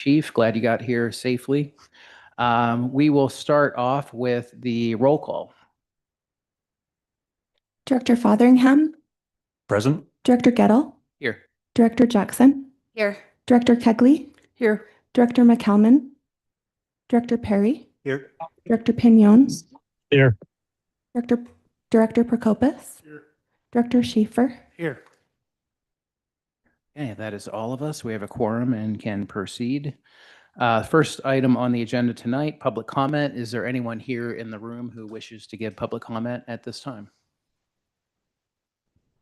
Chief, glad you got here safely. We will start off with the roll call. Director Fotheringham, Present. Director Gettle, Here. Director Jackson, Here. Director Kegley, Here. Director McCalman, Director Perry, Here. Director Pignon, Here. Director Prokopis, Here. Director Schaefer. Here. Okay, that is all of us. We have a quorum and can proceed. First item on the agenda tonight, public comment. Is there anyone here in the room who wishes to give public comment at this time?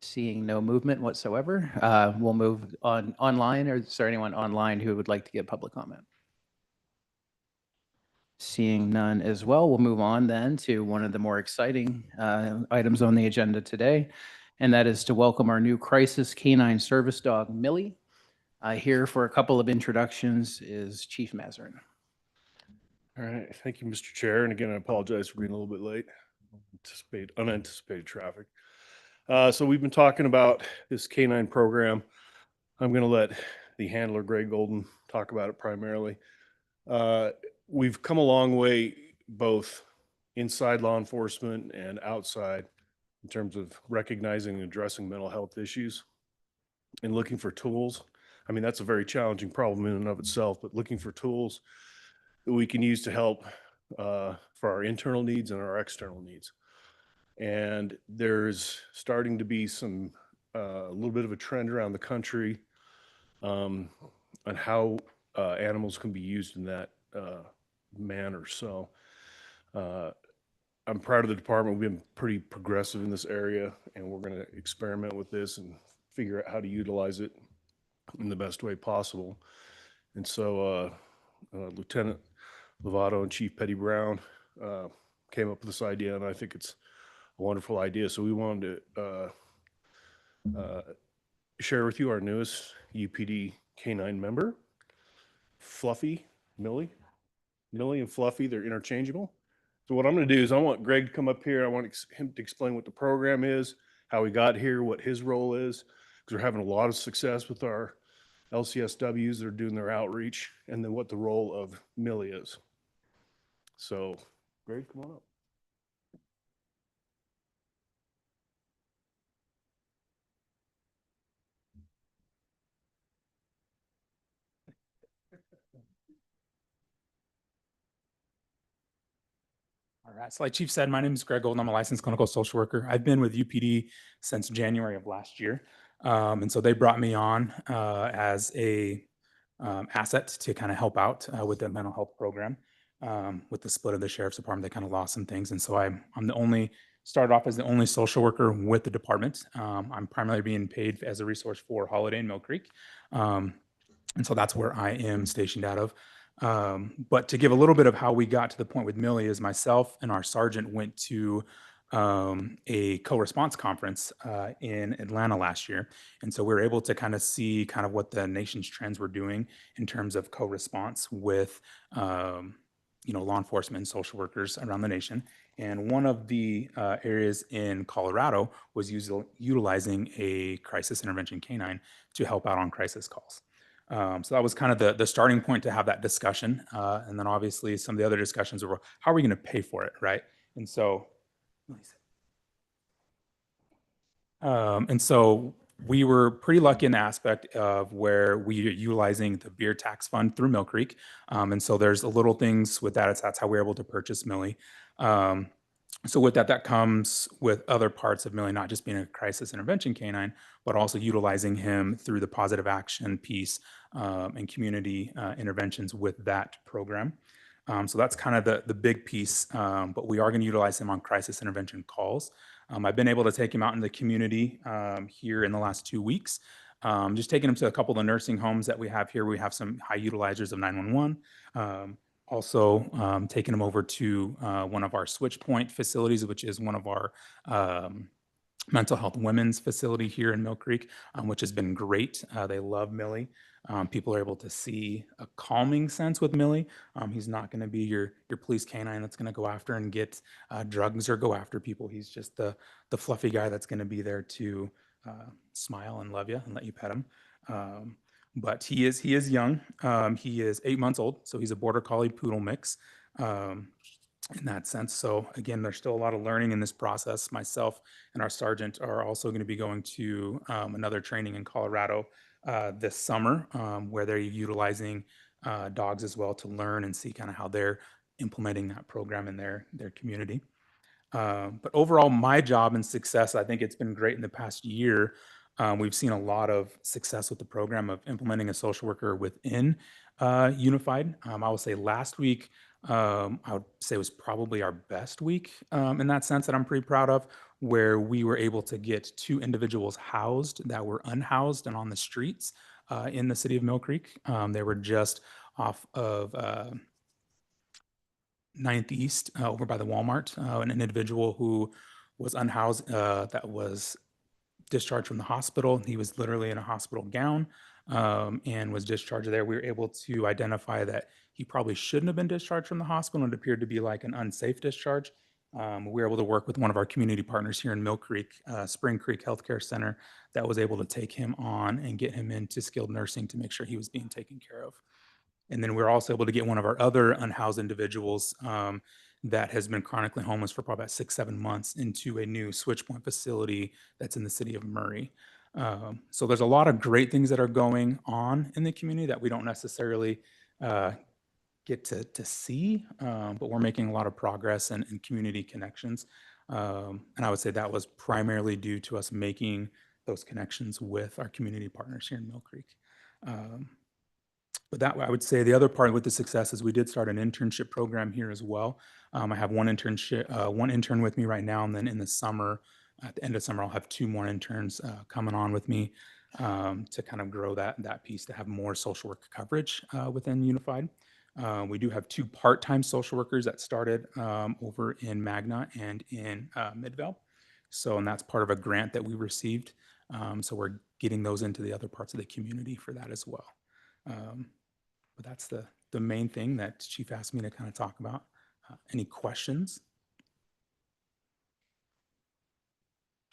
Seeing no movement whatsoever, we'll move on online. Or is there anyone online who would like to give public comment? Seeing none as well, we'll move on then to one of the more exciting items on the agenda today, and that is to welcome our new crisis canine service dog, Millie. Here for a couple of introductions is Chief Mazarin. All right, thank you, Mr. Chair. And again, I apologize for being a little bit late. Unanticipated traffic. So we've been talking about this canine program. I'm going to let the handler, Greg Golden, talk about it primarily. We've come a long way, both inside law enforcement and outside, in terms of recognizing and addressing mental health issues and looking for tools. I mean, that's a very challenging problem in and of itself, but looking for tools that we can use to help for our internal needs and our external needs. And there's starting to be some a little bit of a trend around the country on how animals can be used in that manner. So I'm proud of the department. We've been pretty progressive in this area, and we're going to experiment with this and figure out how to utilize it in the best way possible. And so Lieutenant Lovato and Chief Petty Brown came up with this idea, and I think it's a wonderful idea. So we wanted to share with you our newest UPD canine member, Fluffy, Millie. Millie and Fluffy, they're interchangeable. So what I'm going to do is I want Greg to come up here. I want him to explain what the program is, how we got here, what his role is, because we're having a lot of success with our LCSWs that are doing their outreach, and then what the role of Millie is. So, Greg, come on up. All right, so like Chief said, my name is Greg Golden. I'm a licensed clinical social worker. I've been with UPD since January of last year. And so they brought me on as a asset to kind of help out with the mental health program. With the split of the sheriff's department, they kind of lost some things. And so I'm started off as the only social worker with the department. I'm primarily being paid as a resource for Holiday and Mill Creek. And so that's where I am stationed out of. But to give a little bit of how we got to the point with Millie is myself and our sergeant went to a co-response conference in Atlanta last year. And so we were able to kind of see kind of what the nation's trends were doing in terms of co-response with law enforcement and social workers around the nation. And one of the areas in Colorado was utilizing a crisis intervention canine to help out on crisis calls. So that was kind of the starting point to have that discussion. And then obviously some of the other discussions were, how are we going to pay for it, right? And so we were pretty lucky in the aspect of where we are utilizing the beer tax fund through Mill Creek. And so there's a little things with that. That's how we're able to purchase Millie. So with that comes with other parts of Millie, not just being a crisis intervention canine, but also utilizing him through the positive action piece and community interventions with that program. So that's kind of the big piece, but we are going to utilize him on crisis intervention calls. I've been able to take him out in the community here in the last 2 weeks. Just taking him to a couple of the nursing homes that we have here. We have some high utilizers of 911. Also taking him over to one of our switch point facilities, which is one of our mental health women's facility here in Mill Creek, which has been great. They love Millie. People are able to see a calming sense with Millie. He's not going to be your police canine that's going to go after and get drugs or go after people. He's just the fluffy guy that's going to be there to smile and love you and let you pet him. but he is young. He is 8 months old, so he's a border collie poodle mix. In that sense. So again, there's still a lot of learning in this process. Myself and our sergeant are also going to be going to another training in Colorado this summer, where they're utilizing dogs as well to learn and see kind of how they're implementing that program in their community. But overall, my job and success, I think it's been great in the past year. We've seen a lot of success with the program of implementing a social worker within Unified. I will say last week, I would say was probably our best week in that sense that I'm pretty proud of, where we were able to get 2 individuals housed that were unhoused and on the streets in the city of Mill Creek. They were just off of 9th East over by the Walmart, an individual who was unhoused that was discharged from the hospital. He was literally in a hospital gown and was discharged there. We were able to identify that he probably shouldn't have been discharged from the hospital, and it appeared to be like an unsafe discharge. We were able to work with one of our community partners here in Mill Creek, Spring Creek Healthcare Center, that was able to take him on and get him into skilled nursing to make sure he was being taken care of. And then we were also able to get one of our other unhoused individuals that has been chronically homeless for probably about 6-7 months into a new switch point facility that's in the city of Murray. So there's a lot of great things that are going on in the community that we don't necessarily get to see, but we're making a lot of progress and community connections. And I would say that was primarily due to us making those connections with our community partners here in Mill Creek. But that, I would say the other part with the success is we did start an internship program here as well. I have one intern with me right now, and then in the summer, at the end of summer, I'll have 2 more interns coming on with me to kind of grow that piece to have more social work coverage within Unified. We do have 2 part-time social workers that started over in Magna and in Midvale. So, and that's part of a grant that we received. So we're getting those into the other parts of the community for that as well. But that's the main thing that Chief asked me to kind of talk about. Any questions?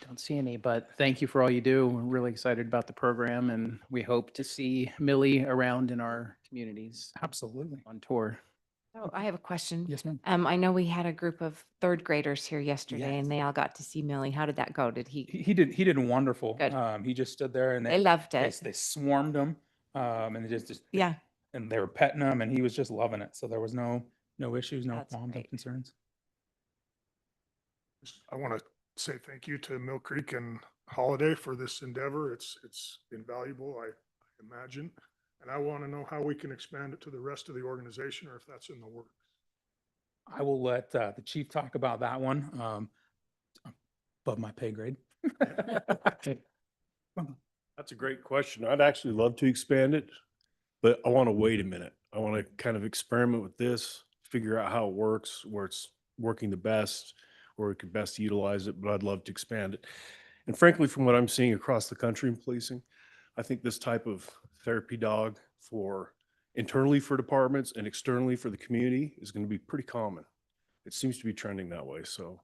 Don't see any, but thank you for all you do. We're really excited about the program, and we hope to see Millie around in our communities Absolutely. on tour. Oh, I have a question. Yes, ma'am. I know we had a group of 3rd graders here yesterday Yes. and they all got to see Millie. How did that go? Did He did wonderful. Good. He just stood there and they loved they, it? they swarmed him, and they just Yeah, and they were petting him, and he was just loving it. So there was no issues, no That's qualms, no great. concerns. I want to say thank you to Mill Creek and Holiday for this endeavor. It's invaluable, I imagine. And I want to know how we can expand it to the rest of the organization, or if that's in the works. I will let the chief talk about that one. Above my pay grade. That's a great question. I'd actually love to expand it, but I want to wait a minute. I want to kind of experiment with this, figure out how it works, where it's working the best, where we could best utilize it, but I'd love to expand it. And frankly, from what I'm seeing across the country in policing, I think this type of therapy dog for internally for departments and externally for the community is going to be pretty common. It seems to be trending that way. So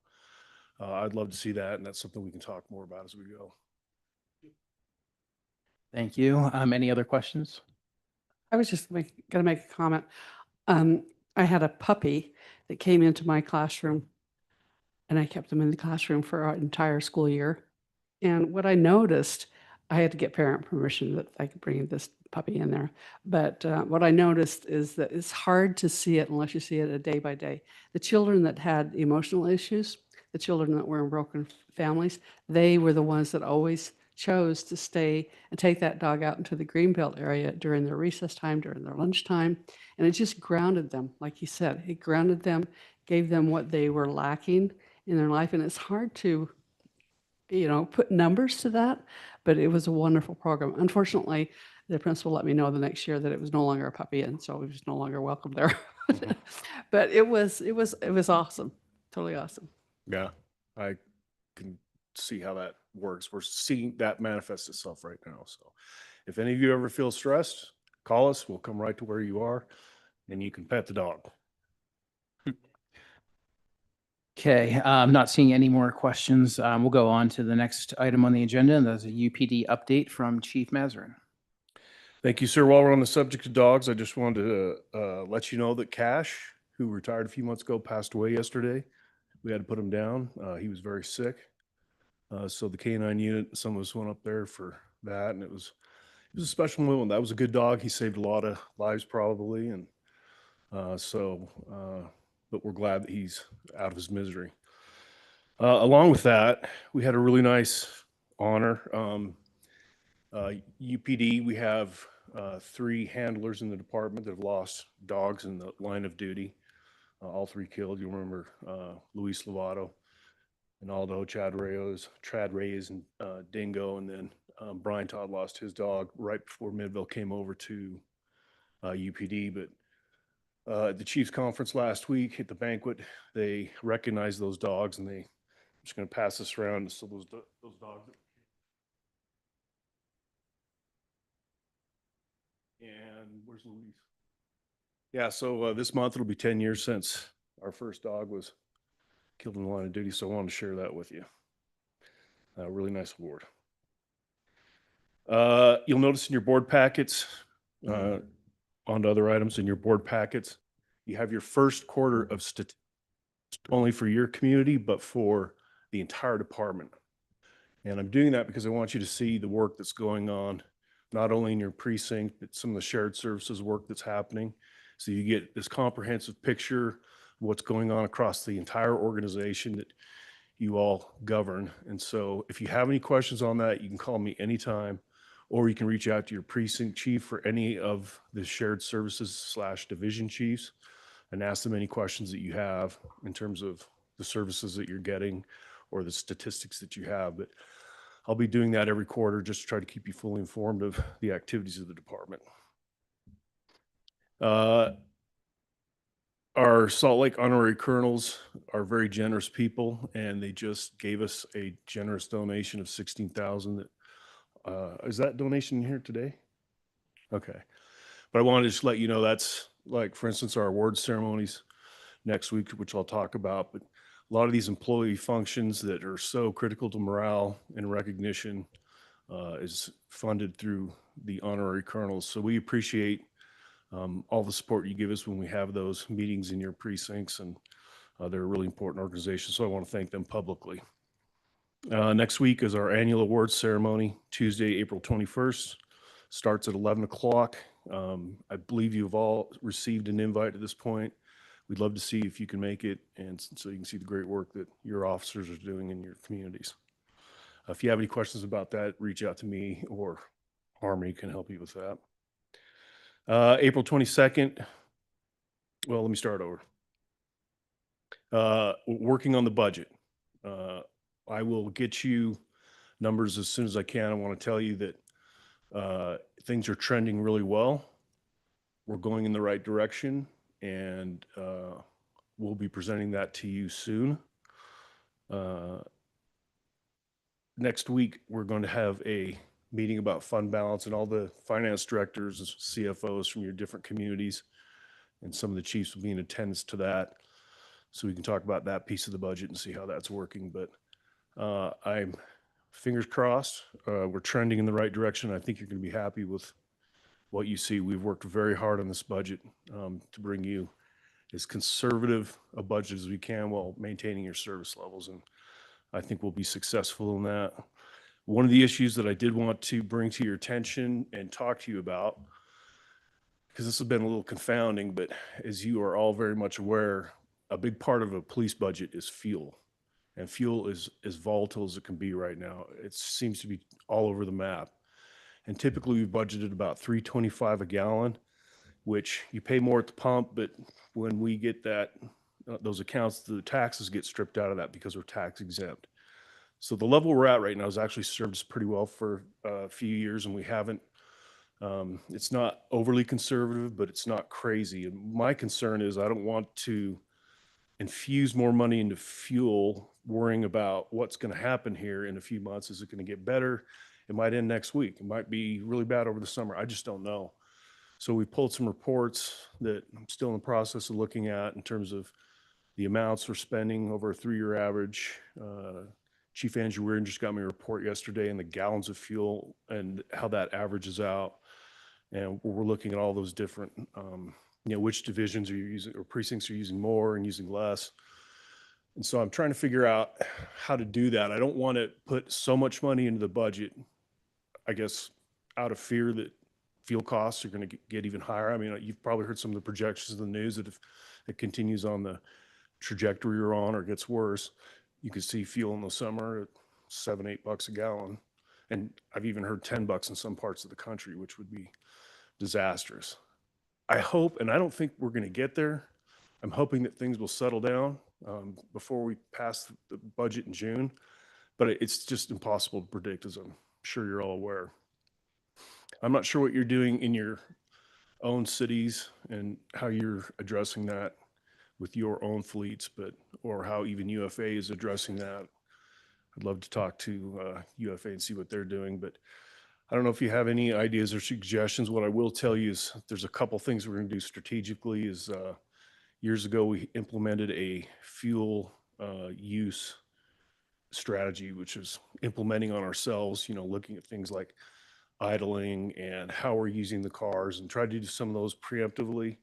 I'd love to see that. And that's something we can talk more about as we go. Thank you. Any other questions? I was just going to make a comment. I had a puppy that came into my classroom, and I kept him in the classroom for our entire school year. And what I noticed, I had to get parent permission that I could bring this puppy in there. But what I noticed is that it's hard to see it unless you see it a day by day. The children that had emotional issues, the children that were in broken families, they were the ones that always chose to stay and take that dog out into the Greenbelt area during their recess time, during their lunchtime. And it just grounded them, like he said. It grounded them, gave them what they were lacking in their life. And it's hard to, put numbers to that, but it was a wonderful program. Unfortunately, the principal let me know the next year that it was no longer a puppy, and so he was no longer welcome there. But it was awesome, totally awesome. Yeah, I can see how that works. We're seeing that manifest itself right now. So if any of you ever feel stressed, call us. We'll come right to where you are and you can pet the dog. Okay, I'm not seeing any more questions. We'll go on to the next item on the agenda, and that's a UPD update from Chief Mazarin. Thank you, sir. While we're on the subject of dogs, I just wanted to let you know that Cash, who retired a few months ago, passed away yesterday. We had to put him down. He was very sick. So the K9 unit, some of us went up there for that, and it was a special moment. That was a good dog. He saved a lot of lives probably, and but we're glad that he's out of his misery. Along with that, we had a really nice honor. UPD, we have 3 handlers in the department that have lost dogs in the line of duty. All 3 killed. You remember Luis Lovato, and Aldo, Chad Reyes, and Dingo, and then Brian Todd lost his dog right before Midville came over to UPD. But at the Chiefs conference last week at the banquet, they recognized those dogs, and I'm just going to pass this around. So those dogs. And where's Luis? Yeah, so this month it'll be 10 years since our first dog was killed in the line of duty. So I wanted to share that with you. Really nice award. You'll notice in your board packets, on to other items in your board packets, you have your first quarter of statistics only for your community, but for the entire department. And I'm doing that because I want you to see the work that's going on, not only in your precinct, but some of the shared services work that's happening. So you get this comprehensive picture of what's going on across the entire organization that you all govern. And so if you have any questions on that, you can call me anytime, or you can reach out to your precinct chief or any of the shared services / division chiefs and ask them any questions that you have in terms of the services that you're getting or the statistics that you have. But I'll be doing that every quarter just to try to keep you fully informed of the activities of the department. Our Salt Lake honorary colonels are very generous people, and they just gave us a generous donation of $16,000. Is that donation here today? Okay. But I wanted to just let you know that's like, for instance, our award ceremonies next week, which I'll talk about. But a lot of these employee functions that are so critical to morale and recognition is funded through the honorary colonels. So we appreciate all the support you give us when we have those meetings in your precincts, and they're a really important organization. So I want to thank them publicly. Next week is our annual awards ceremony, Tuesday, April 21st. Starts at 11 o'clock. I believe you've all received an invite at this point. We'd love to see if you can make it, and so you can see the great work that your officers are doing in your communities. If you have any questions about that, reach out to me, or Harmony can help you with that. April 22nd. Well, let me start over. Working on the budget. I will get you numbers as soon as I can. I want to tell you that things are trending really well. We're going in the right direction, and we'll be presenting that to you soon. Next week, we're going to have a meeting about fund balance, and all the finance directors and CFOs from your different communities and some of the chiefs will be in attendance to that, so we can talk about that piece of the budget and see how that's working. But I'm fingers crossed. We're trending in the right direction. I think you're going to be happy with what you see. We've worked very hard on this budget to bring you as conservative a budget as we can while maintaining your service levels, and I think we'll be successful in that. One of the issues that I did want to bring to your attention and talk to you about, because this has been a little confounding, but as you are all very much aware, a big part of a police budget is fuel. And fuel is as volatile as it can be right now. It seems to be all over the map. And typically we've budgeted about $3.25 a gallon, which you pay more at the pump, but when we get that, those accounts, the taxes get stripped out of that because we're tax exempt. So the level we're at right now has actually served us pretty well for a few years, and we haven't, it's not overly conservative, but it's not crazy. And my concern is I don't want to infuse more money into fuel, worrying about what's going to happen here in a few months. Is it going to get better? It might end next week. It might be really bad over the summer. I just don't know. So we pulled some reports that I'm still in the process of looking at in terms of the amounts we're spending over a 3-year average. Chief Andrew Weirton just got me a report yesterday on the gallons of fuel and how that averages out. And we're looking at all those different, which divisions are you using or precincts are using more and using less. And so I'm trying to figure out how to do that. I don't want to put so much money into the budget, I guess, out of fear that fuel costs are going to get even higher. I mean, you've probably heard some of the projections in the news that if it continues on the trajectory we're on or gets worse, you could see fuel in the summer at $7, $8 a gallon. And I've even heard $10 in some parts of the country, which would be disastrous. I hope, and I don't think we're going to get there. I'm hoping that things will settle down before we pass the budget in June, but it's just impossible to predict, as I'm sure you're all aware. I'm not sure what you're doing in your own cities and how you're addressing that with your own fleets, or how even UFA is addressing that. I'd love to talk to UFA and see what they're doing, but I don't know if you have any ideas or suggestions. What I will tell you is there's a couple things we're going to do strategically. Years ago, we implemented a fuel use strategy, which is implementing on ourselves, looking at things like idling and how we're using the cars, and try to do some of those preemptively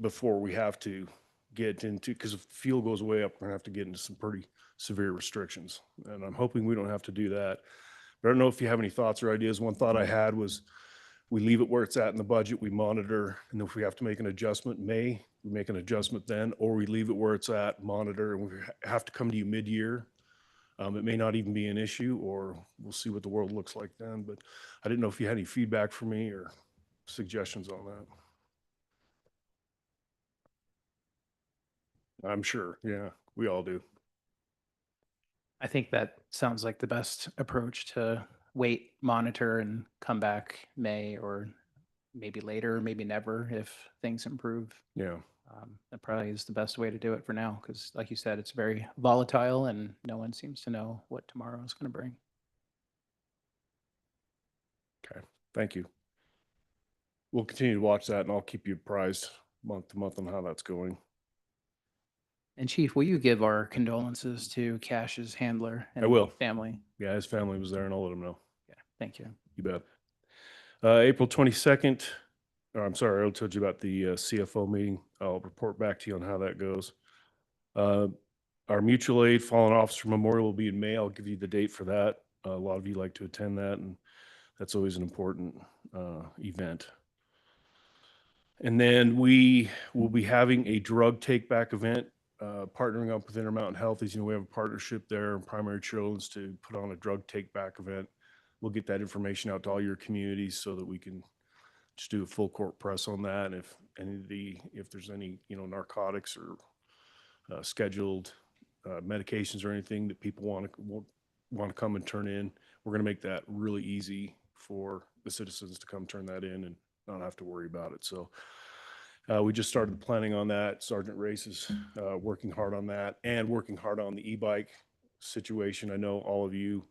before we have to get into, because if fuel goes way up, we're going to have to get into some pretty severe restrictions. And I'm hoping we don't have to do that. But I don't know if you have any thoughts or ideas. One thought I had was we leave it where it's at in the budget, we monitor, and if we have to make an adjustment we make an adjustment then, or we leave it where it's at, monitor, and we have to come to you mid-year. It may not even be an issue, or we'll see what the world looks like then. But I didn't know if you had any feedback for me or suggestions on that. I'm sure, yeah, we all do. I think that sounds like the best approach, to wait, monitor, and come back May or maybe later, maybe never if things improve. Yeah. That probably is the best way to do it for now, because like you said, it's very volatile and no one seems to know what tomorrow is going to bring. Okay, thank you. We'll continue to watch that, and I'll keep you apprised month to month on how that's going. And Chief, will you give our condolences to Cash's handler and I will. family? Yeah, his family was there, and I'll let him know. Yeah, thank you. You bet. April 22nd, I'm sorry, I told you about the CFO meeting. I'll report back to you on how that goes. Our mutual aid fallen officer memorial will be in May. I'll give you the date for that. A lot of you like to attend that, and that's always an important event. And then we will be having a drug take back event, partnering up with Intermountain Health. As you know, we have a partnership there in Primary Children's to put on a drug take back event. We'll get that information out to all your communities so that we can just do a full court press on that. And if there's any, narcotics or scheduled medications or anything that people want to come and turn in, we're going to make that really easy for the citizens to come turn that in and not have to worry about it. So we just started planning on that. Sergeant Race is working hard on that and working hard on the e-bike situation. I know all of you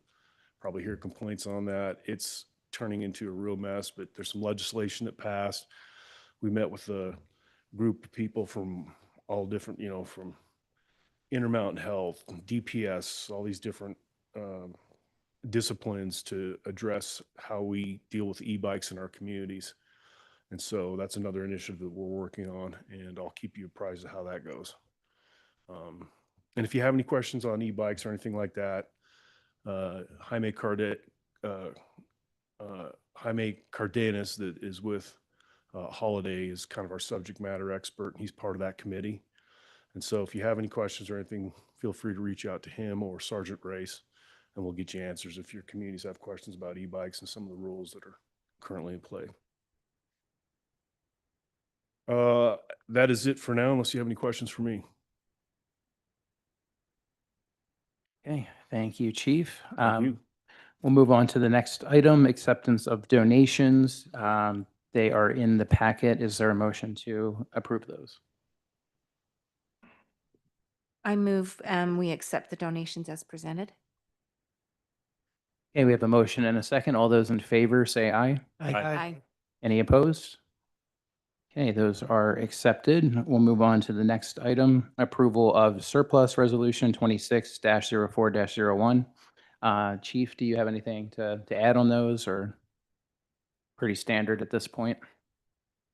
probably hear complaints on that. It's turning into a real mess, but there's some legislation that passed. We met with a group of people from all different, from Intermountain Health, DPS, all these different disciplines to address how we deal with e-bikes in our communities. And so that's another initiative that we're working on, and I'll keep you apprised of how that goes. And if you have any questions on e-bikes or anything like that, Jaime Cardenas, that is with Holiday, is kind of our subject matter expert, and he's part of that committee. And so if you have any questions or anything, feel free to reach out to him or Sergeant Race, and we'll get you answers if your communities have questions about e-bikes and some of the rules that are currently in play. That is it for now, unless you have any questions for me. Okay, thank you, Chief. Thank you. We'll move on to the next item, acceptance of donations. They are in the packet. Is there a motion to approve those? I move we accept the donations as presented. Okay, we have a motion and a second. All those in favor say aye. Aye. Any opposed? Okay, those are accepted. We'll move on to the next item, approval of surplus resolution 26-04-01. Chief, do you have anything to add on those, or? pretty standard at this point.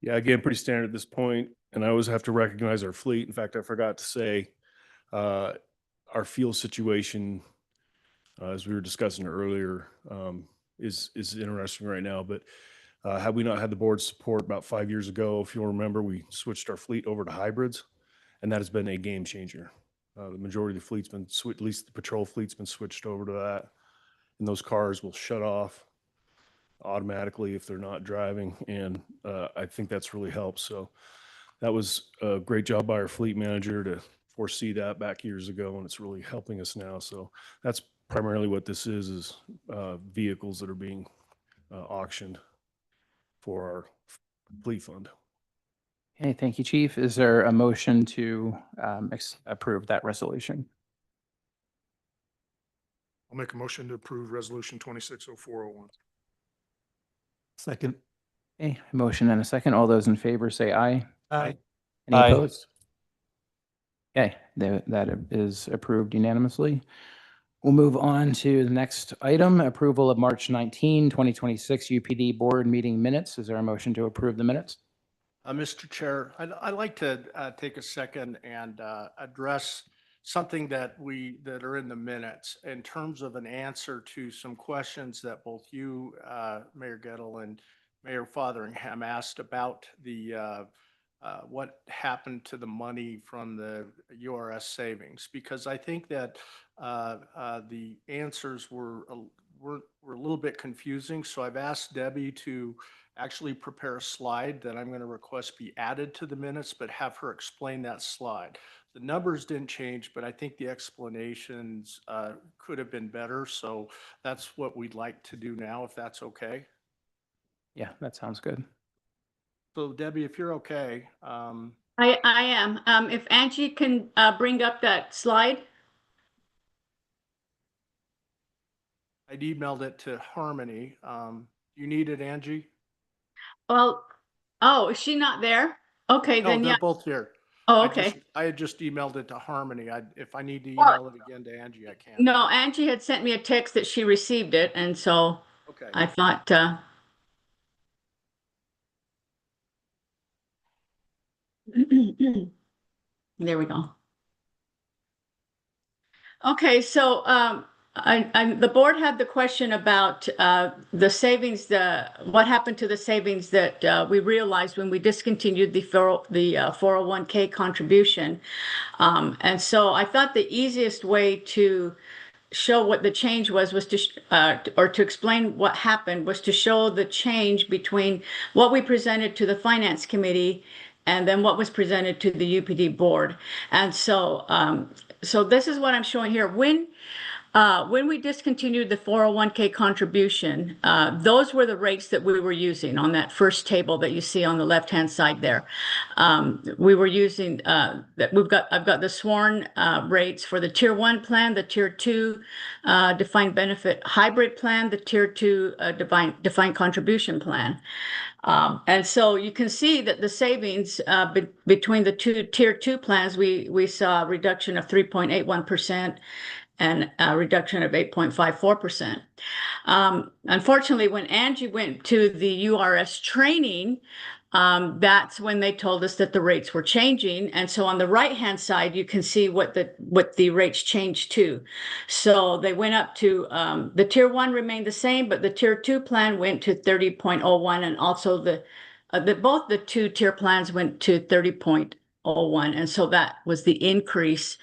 Yeah, again, pretty standard at this point, and I always have to recognize our fleet. In fact, I forgot to say, our fuel situation, as we were discussing earlier, is interesting right now. But had we not had the board's support about 5 years ago, if you'll remember, we switched our fleet over to hybrids, and that has been a game changer. The majority of the fleet's been at least the patrol fleet's been switched over to that, and those cars will shut off automatically if they're not driving, and I think that's really helped. So that was a great job by our fleet manager to foresee that back years ago, and it's really helping us now. So that's primarily what this is vehicles that are being auctioned for our fleet fund. Okay, thank you, Chief. Is there a motion to approve that resolution? I'll make a motion to approve resolution 260401. Second. Okay, motion and a second. All those in favor say aye. Aye. Any Aye. opposed? Okay, that is approved unanimously. We'll move on to the next item, approval of March 19, 2026 UPD board meeting minutes. Is there a motion to approve the minutes? Mr. Chair, I'd like to take a second and address something that are in the minutes in terms of an answer to some questions that both you, Mayor Gettle, and Mayor Fotheringham asked about the what happened to the money from the URS savings, because I think that the answers were a little bit confusing. So I've asked Debbie to actually prepare a slide that I'm going to request be added to the minutes, but have her explain that slide. The numbers didn't change, but I think the explanations could have been better. So that's what we'd like to do now, if that's okay. Yeah, that sounds good. So Debbie, if you're okay. I am. If Angie can bring up that slide. I'd emailed it to Harmony. You need it, Angie? Well, oh, is she not there? Okay, No, then they're yeah. both here. Oh, okay. I had just emailed it to Harmony. If I need to Well, email it again to Angie, I can. No, Angie had sent me a text that she received it, and so Okay. I thought, there we go. Okay, so the board had the question about the savings, what happened to the savings that we realized when we discontinued the 401k contribution. And so I thought the easiest way to show what the change was to, or to explain what happened was to show the change between what we presented to the Finance Committee and then what was presented to the UPD board. And so, so this is what I'm showing here. When we discontinued the 401k contribution, those were the rates that we were using on that first table that you see on the left-hand side there. We were using I've got the sworn rates for the Tier 1 plan, the Tier 2 defined benefit hybrid plan, the Tier 2 defined contribution plan. And so you can see that the savings between the two Tier 2 plans, we saw a reduction of 3.81%. And a reduction of 8.54%. Unfortunately, when Angie went to the URS training, that's when they told us that the rates were changing. And so on the right-hand side, you can see what the rates changed to. So they went up to, the Tier 1 remained the same, but the Tier 2 plan went to 30.01, and also both the two tier plans went to 30.01. And so that was the increase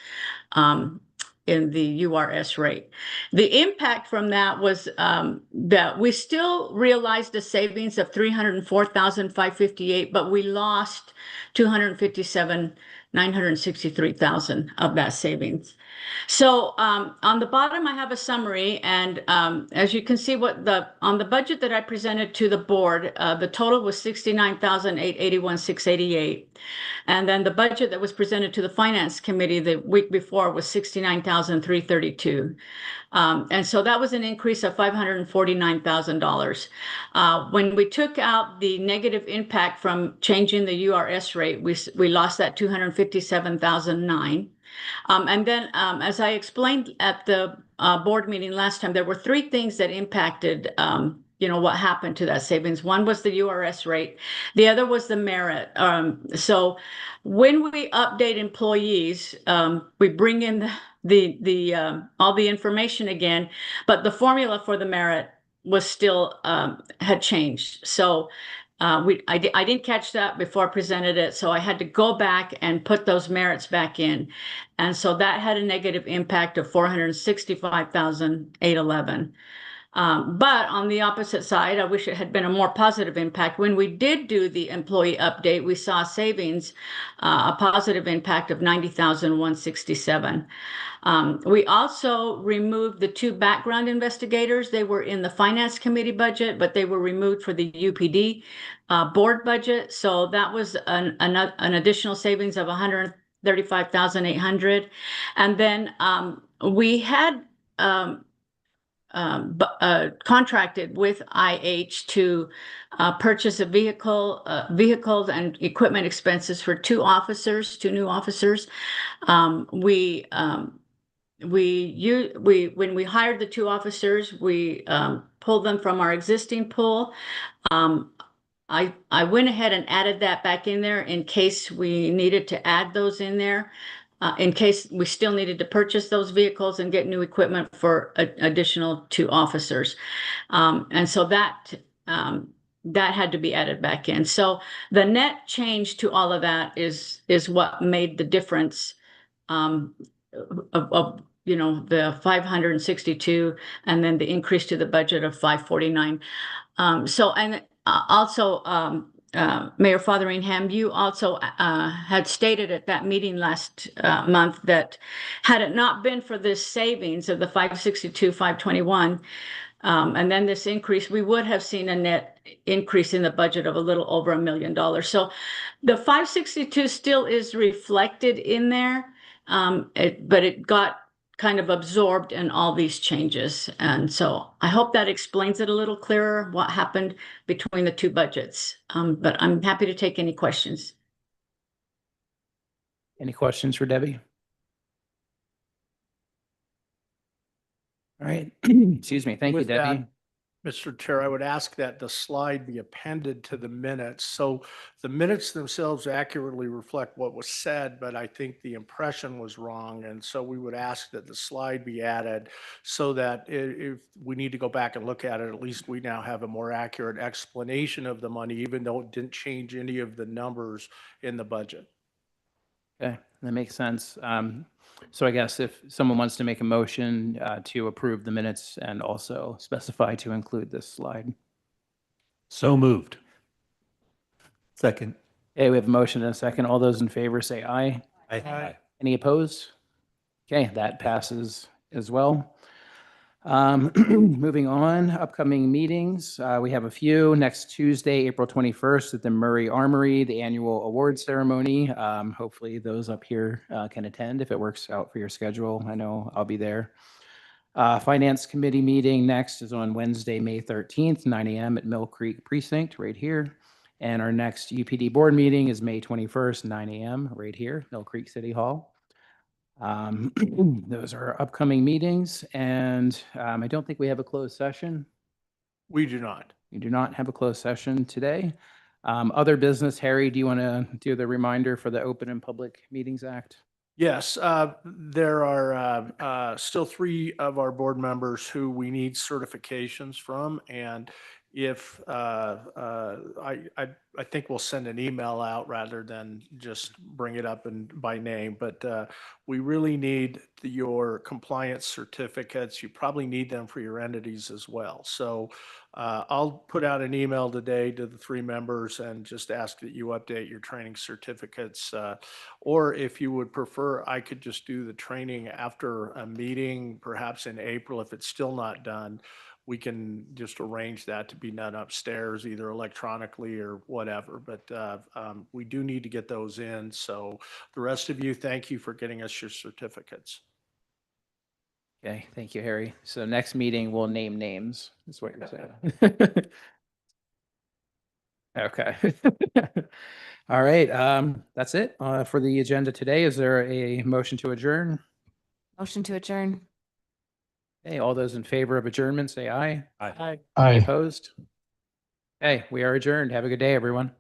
in the URS rate. The impact from that was that we still realized a savings of $304,558, but we lost $257,963 of that savings. So on the bottom, I have a summary, and as you can see, on the budget that I presented to the board, the total was $69,881,688, and then the budget that was presented to the Finance Committee the week before was $69,332. And so that was an increase of $549,000. When we took out the negative impact from changing the URS rate, we lost that $257,009. And then, as I explained at the board meeting last time, there were three things that impacted what happened to that savings. One was the URS rate, the other was the merit. So when we update employees, we bring in all the information again, but the formula for the merit was still had changed. So I didn't catch that before I presented it, so I had to go back and put those merits back in, and so that had a negative impact of 465,811. But on the opposite side, I wish it had been a more positive impact. When we did do the employee update, we saw savings, a positive impact of 90,167. We also removed the 2 background investigators. They were in the finance committee budget, but they were removed for the UPD board budget. So that was an additional savings of 135,800. And then we had contracted with IH to purchase vehicles and equipment expenses for 2 new officers. When we hired the 2 officers, we pulled them from our existing pool. I went ahead and added that back in there in case we needed to add those in there. In case we still needed to purchase those vehicles and get new equipment for additional 2 officers. And so that had to be added back in. So the net change to all of that is what made the difference of the 562 and then the increase to the budget of 549. Mayor Fotheringham, you also had stated at that meeting last month that had it not been for this savings of the 562, 521, and then this increase, we would have seen a net increase in the budget of a little over $1 million. So the 562 still is reflected in there, but it got kind of absorbed in all these changes. And so I hope that explains it a little clearer, what happened between the 2 budgets. But I'm happy to take any questions. Any questions for Debbie? All right. Excuse me. Thank you, With that, Debbie. Mr. Chair, I would ask that the slide be appended to the minutes. So the minutes themselves accurately reflect what was said, but I think the impression was wrong. And so we would ask that the slide be added so that if we need to go back and look at it, at least we now have a more accurate explanation of the money, even though it didn't change any of the numbers in the budget. Okay, that makes sense. So I guess if someone wants to make a motion to approve the minutes and also specify to include this slide. So moved. Second. Okay, we have a motion and a second. All those in favor say aye. Aye. Any opposed? Okay, that passes as well. Moving on, upcoming meetings. We have a few. Next Tuesday, April 21st at the Murray Armory, the annual award ceremony. Hopefully those up here can attend if it works out for your schedule. I know I'll be there. Finance Committee meeting next is on Wednesday, May 13th, 9 a.m. at Mill Creek Precinct right here. And our next UPD board meeting is May 21st, 9 a.m. right here, Mill Creek City Hall. Those are upcoming meetings, and I don't think we have a closed session. We do not. We do not have a closed session today. Other business, Harry, do you want to do the reminder for the Open and Public Meetings Act? Yes, there are still 3 of our board members who we need certifications from, and if I think we'll send an email out rather than just bring it up by name, but we really need your compliance certificates. You probably need them for your entities as well. So I'll put out an email today to the 3 members and just ask that you update your training certificates. Or if you would prefer, I could just do the training after a meeting, perhaps in April. If it's still not done, we can just arrange that to be done upstairs, either electronically or whatever. But we do need to get those in. So the rest of you, thank you for getting us your certificates. Okay, thank you, Harry. So next meeting, we'll name names, is what you're saying. Okay. All right, that's it for the agenda today. Is there a motion to adjourn? Motion to adjourn. Hey, all those in favor of adjournment, say aye. Aye. Any opposed? Hey, we are adjourned. Have a good day, everyone.